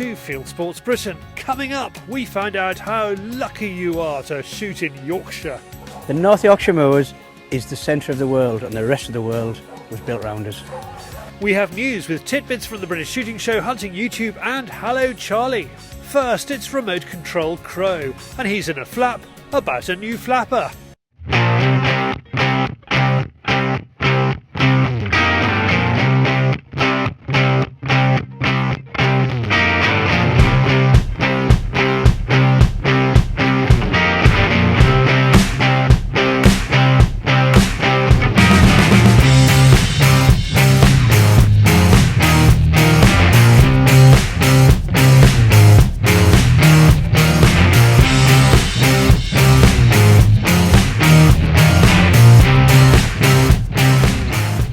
to Fieldsports Britain. Coming up, we find out how lucky you are to shoot in Yorkshire. The North Yorkshire Moors is the centre of the world, and the rest of the world was built around us. We have news with tidbits from the British shooting show, Hunting YouTube and Hallo Charlie. First, it's remote-controlled Crow, and he's in a flap about a new flapper.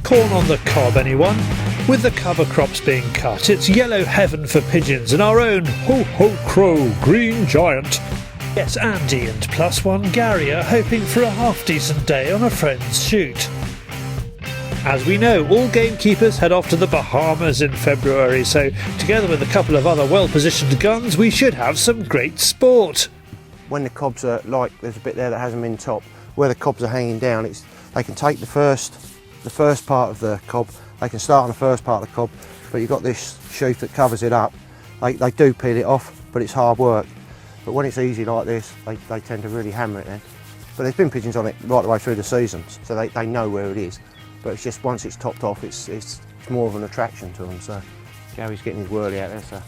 Corn on the cob, anyone? With the cover crops being cut, it's yellow heaven for pigeons and our own ho-ho crow, green giant. Yes, Andy and +1 Gary are hoping for a half-decent day on a friend's shoot. As we know, all gamekeepers head off to the Bahamas in February, so together with a couple of other well-positioned guns, we should have some great sport. When the cobs are there's a bit there that hasn't been topped, where the cobs are hanging down, they can take the first part of the cob, they can start on the first part of the cob, but you've got this sheath that covers it up. They do peel it off, but it's hard work. But when it's easy like this, they tend to really hammer it then. But there's been pigeons on it right the way through the seasons, so they know where it is. But it's just once it's topped off, it's more of an attraction to them. So Gary's getting his whirly out there, so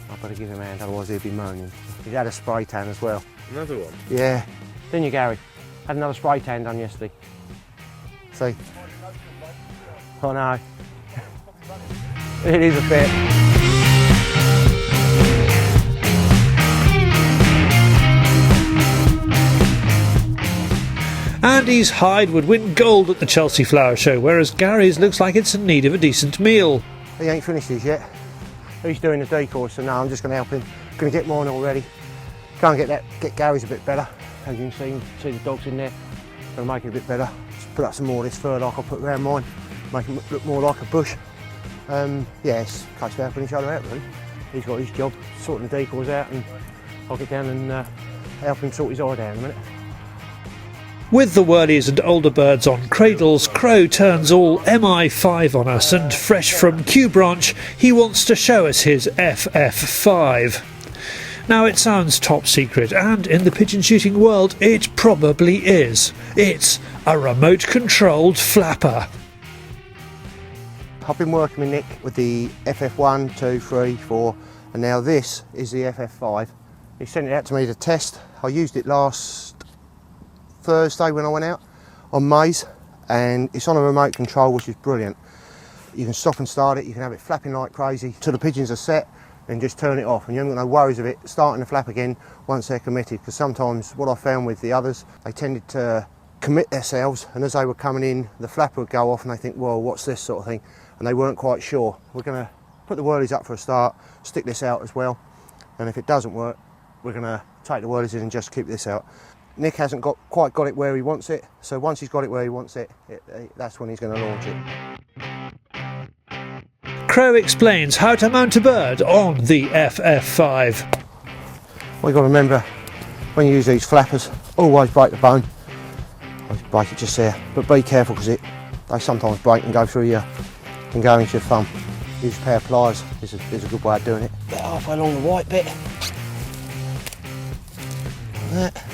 I've got to give him a hand, otherwise he'll be moaning. He's had a spray tan as well. Another one? Yeah. Didn't you, Gary? Had another spray tan done yesterday. See? Oh no. It is a bit. Andy's hide would win gold at the Chelsea Flower Show, whereas Gary's looks like it's in need of a decent meal. He ain't finished his yet. He's doing the decoys, so now I'm just going to help him. Going to get mine already. Can't get Gary's a bit better. As you can see the dogs in there. Going to make it a bit better. Just put up some more of this fur like I put around mine. Make him look more like a bush. Yeah, it's a case of helping each other out really. He's got his job, sorting the decoys out, and I'll get down and help him sort his eye down in a minute. With the whirlies and older birds on cradles, Crow turns all MI5 on us, and fresh from Q Branch, he wants to show us his FF5. Now it sounds top secret, and in the pigeon shooting world it probably is. It's a remote controlled flapper. I've been working with Nick with the FF1, 2, 3, 4, and now this is the FF5. He sent it out to me to test. I used it last Thursday when I went out on maize, and it's on a remote control, which is brilliant. You can stop and start it, you can have it flapping like crazy till the pigeons are set, and just turn it off, and you haven't got no worries of it starting to flap again once they're committed, because sometimes what I found with the others, they tended to commit themselves, and as they were coming in, the flapper would go off and they think, well, what's this sort of thing, and they weren't quite sure. We're going to put the whirlies up for a start, stick this out as well, and if it doesn't work, we're going to take the whirlies in and just keep this out. Nick hasn't quite got it where he wants it, so once he's got it where he wants it, that's when he's going to launch it. Crow explains how to mount a bird on the FF5. What you've got to remember, when you use these flappers, always break the bone. Always break it just there, but be careful because they sometimes break and go through your, and go into your thumb. Use a pair of pliers is a good way of doing it. About halfway along the white bit. Like that.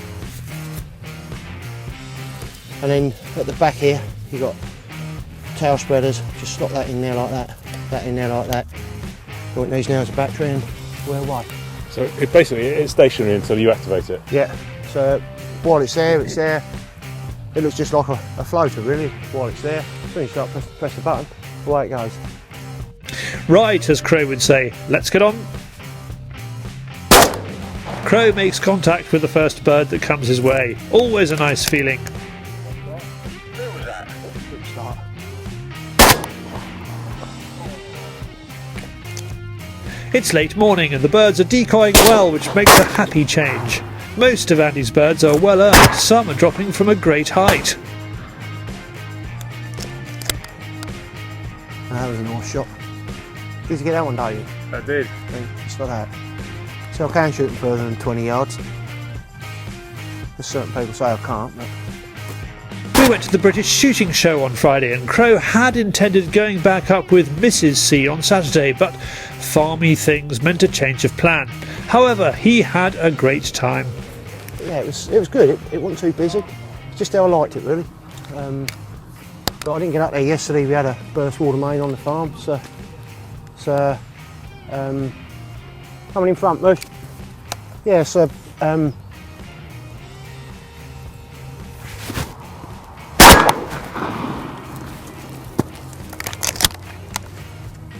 And then at the back here, you've got tail spreaders. Just slot that in there like that in there like that. All it needs now is a battery and we're away. So it's stationary until you activate it? Yeah, so while it's there, it looks just like a floater really, while it's there. As soon as you start press the button, away it goes. Right, as Crow would say, let's get on. Crow makes contact with the first bird that comes his way. Always a nice feeling. Good start. It's late morning and the birds are decoying well, which makes a happy change. Most of Andy's birds are well earned, some are dropping from a great height. That was a nice shot. Did you get that one, don't you? I did. Just like that. So I can shoot them further than 20 yards. There's certain people say I can't, but... We went to the British Shooting Show on Friday, and Crow had intended going back up with Mrs. C on Saturday, but farmy things meant a change of plan. However, he had a great time. Yeah, it was good. It wasn't too busy. It's just how I liked it, really. But I didn't get up there yesterday. We had a burst water main on the farm, so coming in front, Mush. Yeah, so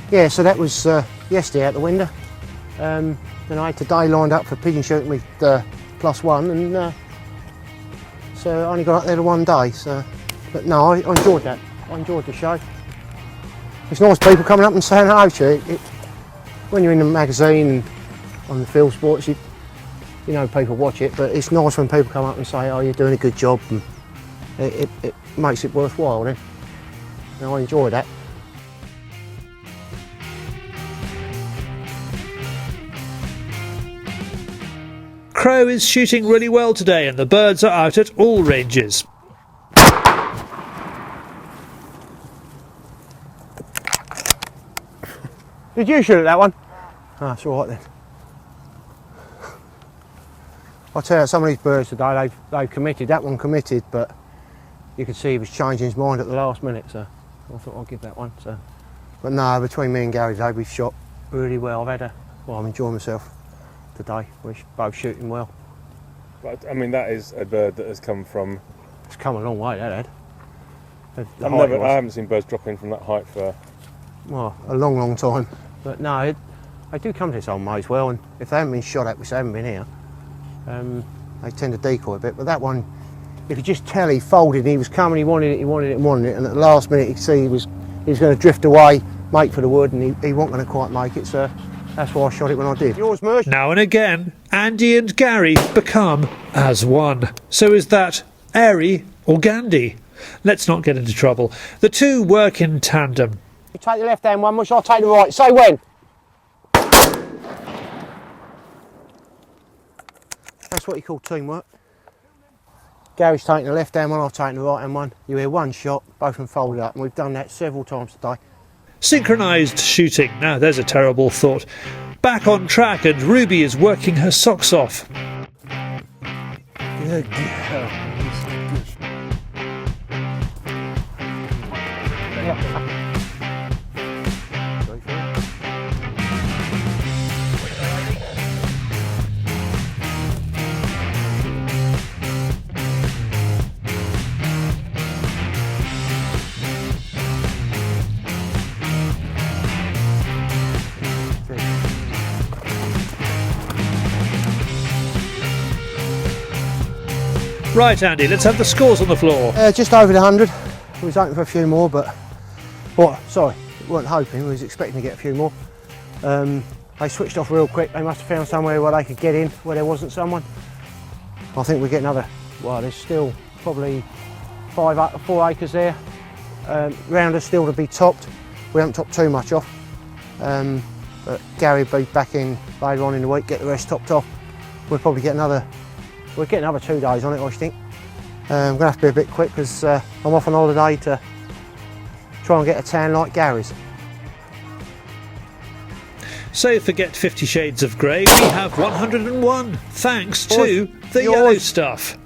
yeah, so that was yesterday out the window. Then I had today lined up for pigeon shooting with +1, and so I only got up there the one day. So, but no, I enjoyed that. I enjoyed the show. It's nice people coming up and saying hello to you. When you're in the magazine and on the Fieldsports, you know people watch it, but it's nice when people come up and say, "Oh, you're doing a good job," and it makes it worthwhile. Then, and I enjoy that. Crow is shooting really well today, and the birds are out at all ranges. Did you shoot at that one? Oh, that's all right then. I'll tell you, some of these birds today, they've committed. That one committed, but you could see he was changing his mind at the last minute, so I thought I'd give that one. So, but no, between me and Gary today, we've shot really well. I'm enjoying myself today. We're both shooting well. But I mean, that is a bird that has come from... It's come a long way, that had. I haven't seen birds drop in from that height for... Well, a long time. But no, they do come to this old maze well, and if they haven't been shot at, which they haven't been here, they tend to decoy a bit. But that one, you could just tell he folded, and he was coming, he wanted it, and at the last minute you could see he was going to drift away, make for the wood, and he wasn't going to quite make it, so that's why I shot it when I did. Yours, Mersh? Now and again, Andy and Gary become as one. So is that Airy or Gandhi? Let's not get into trouble. The two work in tandem. You take the left hand one, Mush, I'll take the right. Say when. That's what you call teamwork. Gary's taking the left hand one, I've taken the right hand one. You hear one shot, both of them folded up, and we've done that several times today. Synchronised shooting. Now there's a terrible thought. Back on track, and Ruby is working her socks off. Good girl. Right, Andy, let's have the scores on the floor. Just over the 100. We was hoping for a few more, but... Well, sorry, we weren't hoping, we was expecting to get a few more. They switched off real quick. They must have found somewhere where they could get in, where there wasn't someone. I think we get another... Well, there's still probably 4 acres there. Rounders still to be topped. We haven't topped too much off. But Gary will be back in later on in the week, get the rest topped off. We'll probably get another... We'll get another 2 days on it, I think. I'm going to have to be a bit quick because I'm off on holiday to try and get a tan like Gary's. So forget 50 Shades of Grey, we have 101, thanks to the yellow stuff.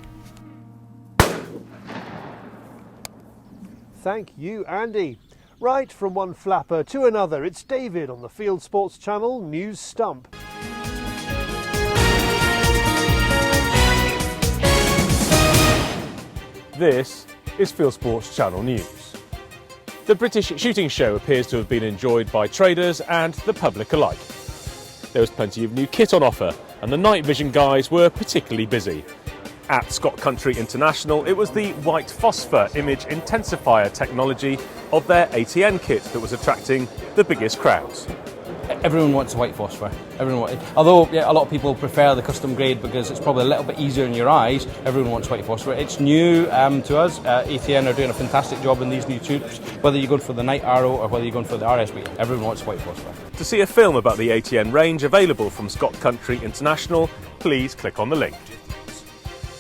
Thank you, Andy. Right, from one flapper to another, it's David on the Fieldsports channel, News Stump. This is Fieldsports Channel News. The British Shooting Show appears to have been enjoyed by traders and the public alike. There was plenty of new kit on offer, and the night vision guys were particularly busy. At Scott Country International, it was the white phosphor image intensifier technology of their ATN kit that was attracting the biggest crowds. Everyone wants a white phosphor. Although a lot of people prefer the custom grade because it's probably a little bit easier in your eyes, everyone wants white phosphor. It's new to us. ATN are doing a fantastic job in these new tubes. Whether you're going for the Night Arrow or whether you're going for the RSB, everyone wants white phosphor. To see a film about the ATN range available from Scott Country International, please click on the link.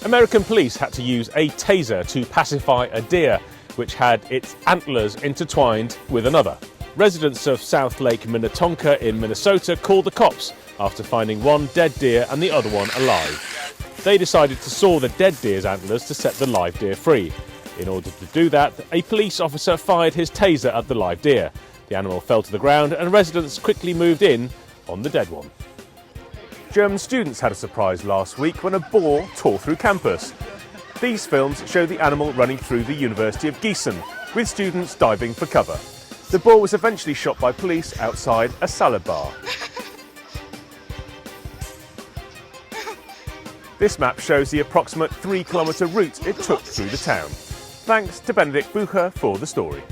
American police had to use a taser to pacify a deer which had its antlers intertwined with another. Residents of South Lake Minnetonka in Minnesota called the cops after finding one dead deer and the other one alive. They decided to saw the dead deer's antlers to set the live deer free. In order to do that, a police officer fired his taser at the live deer. The animal fell to the ground and residents quickly moved in on the dead one. German students had a surprise last week when a boar tore through campus. These films show the animal running through the University of Gießen, with students diving for cover. The boar was eventually shot by police outside a salad bar. This map shows the approximate 3-kilometre route it took through the town. Thanks to Benedict Bucher for the story.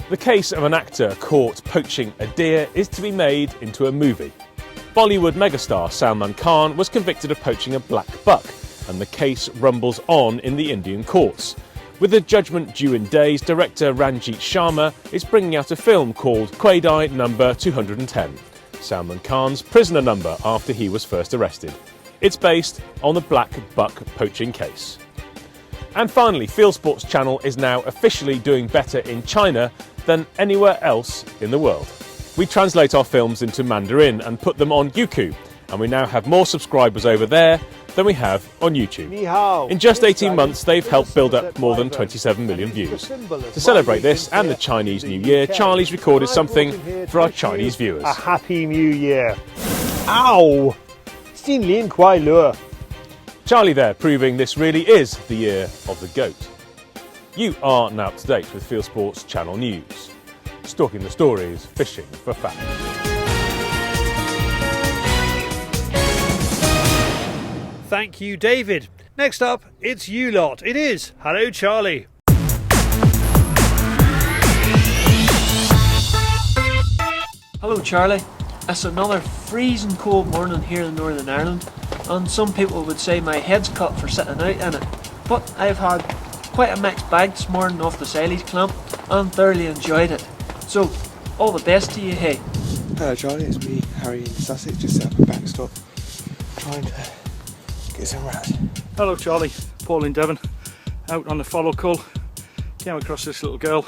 The case of an actor caught poaching a deer is to be made into a movie. Bollywood megastar Salman Khan was convicted of poaching a black buck, and the case rumbles on in the Indian courts. With the judgment due in days, director Ranjit Sharma is bringing out a film called Quaidai Number 210, Salman Khan's prisoner number after he was first arrested. It's based on the black buck poaching case. And finally, Fieldsports Channel is now officially doing better in China than anywhere else in the world. We translate our films into Mandarin and put them on Youku, and we now have more subscribers over there than we have on YouTube. In just 18 months, they've helped build up more than 27 million views. To celebrate this and the Chinese New Year, Charlie's recorded something for our Chinese viewers. A Happy New Year. Ow! 新年快乐. Charlie there, proving this really is the year of the goat. You are now up to date with Fieldsports Channel News. Stalking the stories, fishing for facts. Thank you, David. Next up, it's you lot. It is Hallo Charlie. Hello Charlie. It's another freezing cold morning here in Northern Ireland, and some people would say my head's cut for sitting out in it. But I've had quite a mixed bag this morning off the silage clamp and thoroughly enjoyed it. So, all the best to you, hey. Hello Charlie, it's me, Harry in Sussex, just set up a backstop, trying to get some rats. Hello Charlie, Paul in Devon, out on the follow call, came across this little girl,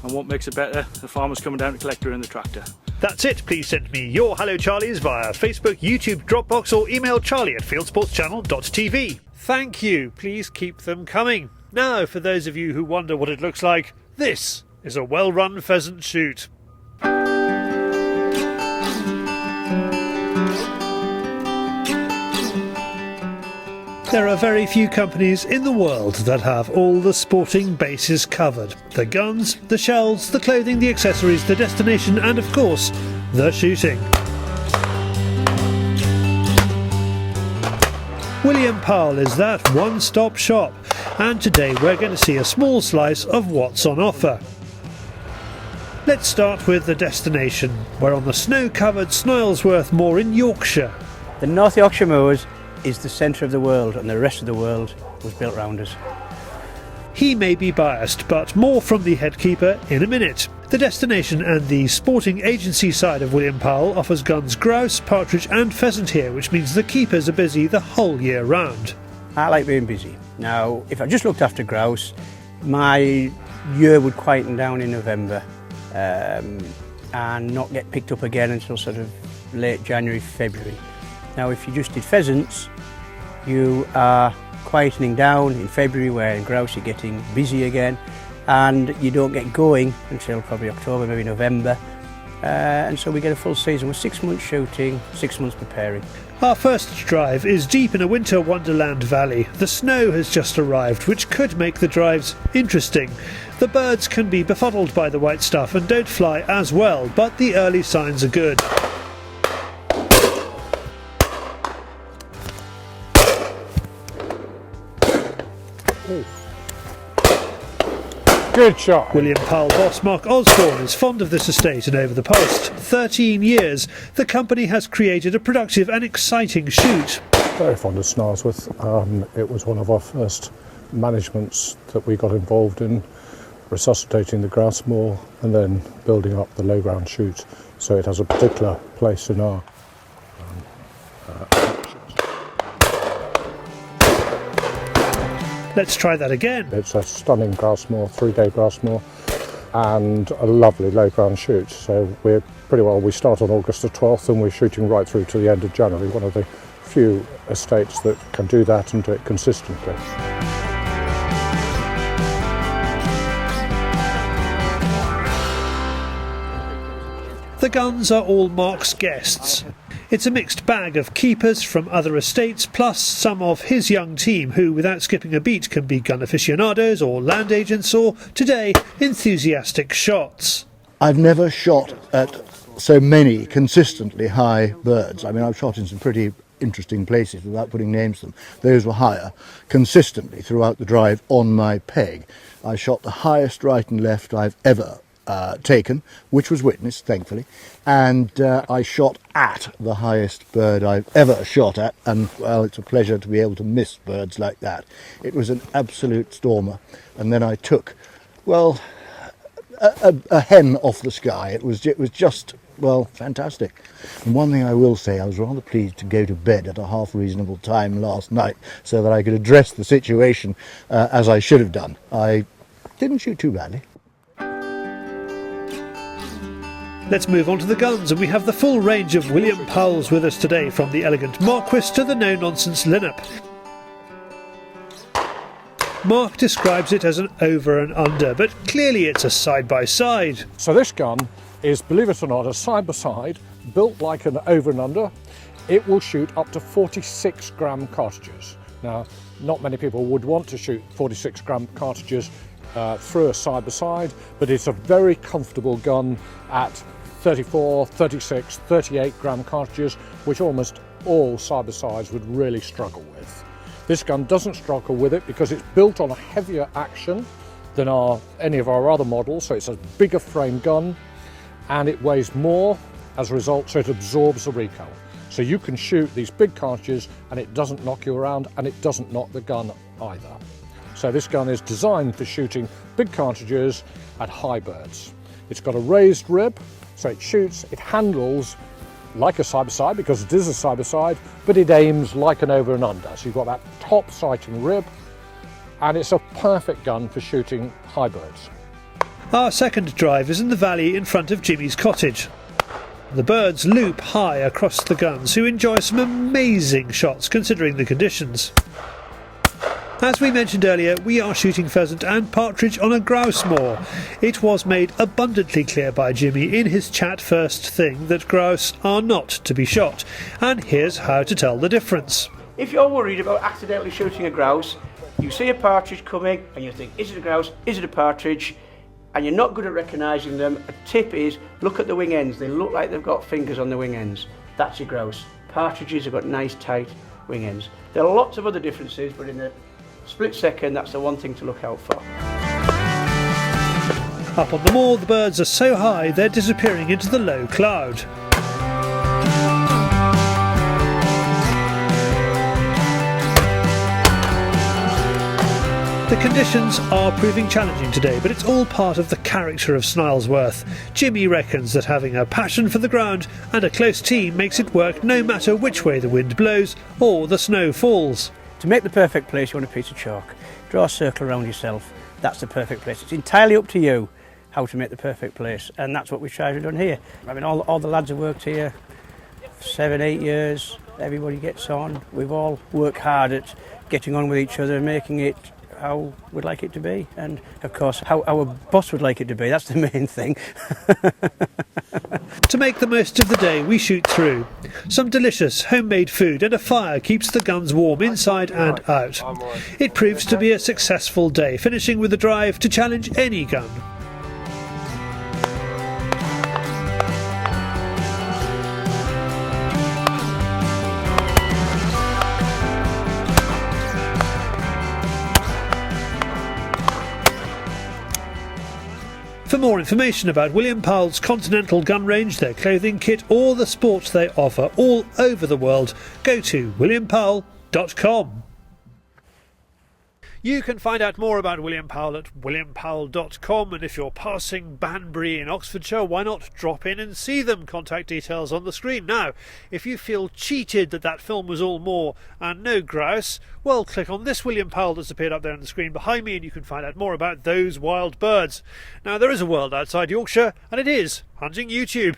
and what makes it better, the farmer's coming down to collect her in the tractor. That's it. Please send me your Hello Charlies via Facebook, YouTube, Dropbox or email charlie@fieldsportschannel.tv. Thank you. Please keep them coming. Now, for those of you who wonder what it looks like, this is a well-run pheasant shoot. There are very few companies in the world that have all the sporting bases covered. The guns, the shells, the clothing, the accessories, the destination and of course, the shooting. William Powell is that one-stop shop, and today we're going to see a small slice of what's on offer. Let's start with the destination. We're on the snow-covered Snilesworth Moor in Yorkshire. The North Yorkshire Moors is the centre of the world, and the rest of the world was built around us. He may be biased, but more from the headkeeper in a minute. The destination and the sporting agency side of William Powell offers guns, grouse, partridge and pheasant here, which means the keepers are busy the whole year round. I like being busy. Now, if I just looked after grouse, my year would quieten down in November and not get picked up again until sort of late January, February. Now, if you just did pheasants, you are quietening down in February, where in grouse you're getting busy again, and you don't get going until probably October, maybe November. And so we get a full season with 6 months shooting, 6 months preparing. Our first drive is deep in a winter wonderland valley. The snow has just arrived, which could make the drives interesting. The birds can be befuddled by the white stuff and don't fly as well, but the early signs are good. Good shot. William Powell boss Mark Osborne is fond of this estate, and over the past 13 years the company has created a productive and exciting shoot. Very fond of Snaresworth. It was one of our first managements that we got involved in, resuscitating the grouse moor and then building up the low ground shoot, so it has a particular place in our Let's try that again. It's a stunning grouse moor, 3-day grouse moor, and a lovely low ground shoot. So we're pretty well, we start on August the 12th and we're shooting right through to the end of January. One of the few estates that can do that and do it consistently. The guns are all Mark's guests. It's a mixed bag of keepers from other estates, plus some of his young team who, without skipping a beat, can be gun aficionados or land agents or, today, enthusiastic shots. I've never shot at so many consistently high birds. I mean, I've shot in some pretty interesting places without putting names to them. Those were higher consistently throughout the drive on my peg. I shot the highest right and left I've ever taken, which was witnessed, thankfully, and I shot at the highest bird I've ever shot at, and well, it's a pleasure to be able to miss birds like that. It was an absolute stormer, and then I took, well, a hen off the sky. It was just, well, fantastic. And one thing I will say, I was rather pleased to go to bed at a half reasonable time last night so that I could address the situation as I should have done. I didn't shoot too badly. Let's move on to the guns, and we have the full range of William Powells with us today, from the elegant Marquis to the no-nonsense Linnup. Mark describes it as an over and under, but clearly it's a side-by-side. So this gun is, believe it or not, a side-by-side, built like an over and under. It will shoot up to 46 gram cartridges. Now, not many people would want to shoot 46 gram cartridges through a side-by-side, but it's a very comfortable gun at 34, 36, 38 gram cartridges, which almost all side-by-sides would really struggle with. This gun doesn't struggle with it because it's built on a heavier action than any of our other models, so it's a bigger frame gun and it weighs more as a result, so it absorbs the recoil. So you can shoot these big cartridges and it doesn't knock you around, and it doesn't knock the gun either. So this gun is designed for shooting big cartridges at high birds. It's got a raised rib, so it shoots, it handles like a side-by-side because it is a side-by-side, but it aims like an over and under. So you've got that top sighting rib, and it's a perfect gun for shooting high birds. Our second drive is in the valley in front of Jimmy's cottage. The birds loop high across the guns, who enjoy some amazing shots considering the conditions. As we mentioned earlier, we are shooting pheasant and partridge on a grouse moor. It was made abundantly clear by Jimmy in his chat first thing that grouse are not to be shot, and here's how to tell the difference. If you're worried about accidentally shooting a grouse, you see a partridge coming and you think, is it a grouse, is it a partridge? And you're not good at recognising them. A tip is, look at the wing ends. They look like they've got fingers on the wing ends. That's your grouse. Partridges have got nice tight wing ends. There are lots of other differences, but in the split second, that's the one thing to look out for. Up on the moor, the birds are so high they're disappearing into the low cloud. The conditions are proving challenging today, but it's all part of the character of Snilesworth. Jimmy reckons that having a passion for the ground and a close team makes it work no matter which way the wind blows or the snow falls. To make the perfect place, you want a piece of chalk. Draw a circle around yourself. That's the perfect place. It's entirely up to you how to make the perfect place, and that's what we've tried to do here. I mean, all the lads have worked here 7, 8 years. Everybody gets on. We've all worked hard at getting on with each other and making it how we'd like it to be, and of course how our boss would like it to be. That's the main thing. To make the most of the day, we shoot through. Some delicious homemade food and a fire keeps the guns warm inside and out. It proves to be a successful day, finishing with a drive to challenge any gun. more information about William Powell's Continental gun range, their clothing kit, or the sports they offer all over the world, go to williampowell.com. You can find out more about William Powell at williampowell.com, and if you're passing Banbury in Oxfordshire, why not drop in and see them? Contact details on the screen. Now, if you feel cheated that film was all moor and no grouse, well, click on this William Powell that's appeared up there on the screen behind me and you can find out more about those wild birds. Now, there is a world outside Yorkshire, and it is Hunting YouTube.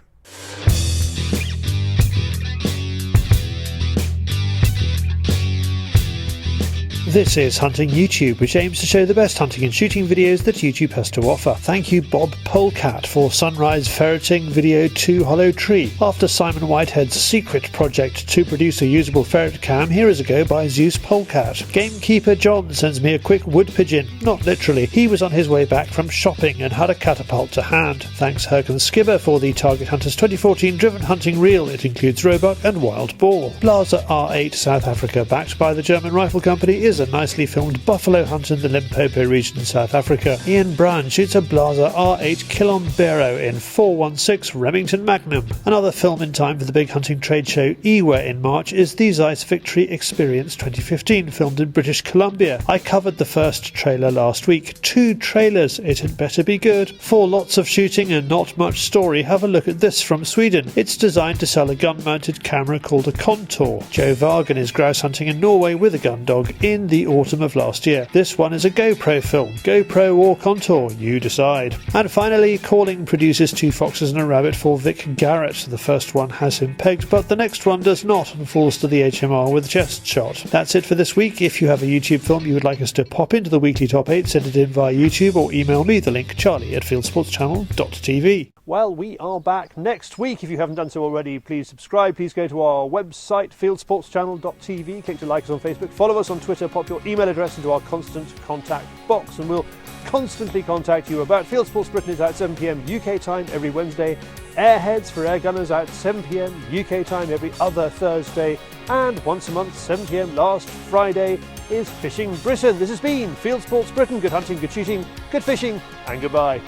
This is Hunting YouTube, which aims to show the best hunting and shooting videos that YouTube has to offer. Thank you Bob Polecat for Sunrise Ferreting Video 2 Hollow Tree. After Simon Whitehead's secret project to produce a usable ferret cam, here is a go by Zeus Polecat. Gamekeeper John sends me a quick wood pigeon. Not literally, he was on his way back from shopping and had a catapult to hand. Thanks Herken Skibber for the Target Hunters 2014 driven hunting reel. It includes roebuck and wild boar. Blaser R8 South Africa, backed by the German Rifle Company, is a nicely filmed buffalo hunt in the Limpopo region in South Africa. Ian Brown shoots a Blaser R8 Kilombero in 416 Remington Magnum. Another film in time for the big hunting trade show IWA in March is the Zeiss Victory Experience 2015, filmed in British Columbia. I covered the first trailer last week. 2 trailers, it had better be good. For lots of shooting and not much story, have a look at this from Sweden. It's designed to sell a gun-mounted camera called a Contour. Joe Vargan is grouse hunting in Norway with a gun dog in the autumn of last year. This one is a GoPro film. GoPro or Contour, you decide. And finally, Calling produces 2 foxes and a rabbit for Vic Garrett. The first one has him pegged, but the next one does not and falls to the HMR with a chest shot. That's it for this week. If you have a YouTube film you would like us to pop into the weekly top 8, send it in via YouTube or email me the link charlie@fieldsportschannel.tv. Well, we are back next week. If you haven't done so already, please subscribe. Please go to our website, fieldsportschannel.tv. Click to like us on Facebook. Follow us on Twitter. Pop your email address into our constant contact box and we'll constantly contact you about Fieldsports Britain. Is at 7 p.m. UK time every Wednesday. Airheads for air gunners at 7 p.m. UK time every other Thursday. And once a month, 7 p.m. last Friday, is Fishing Britain. This has been Fieldsports Britain. Good hunting, good shooting, good fishing, and goodbye.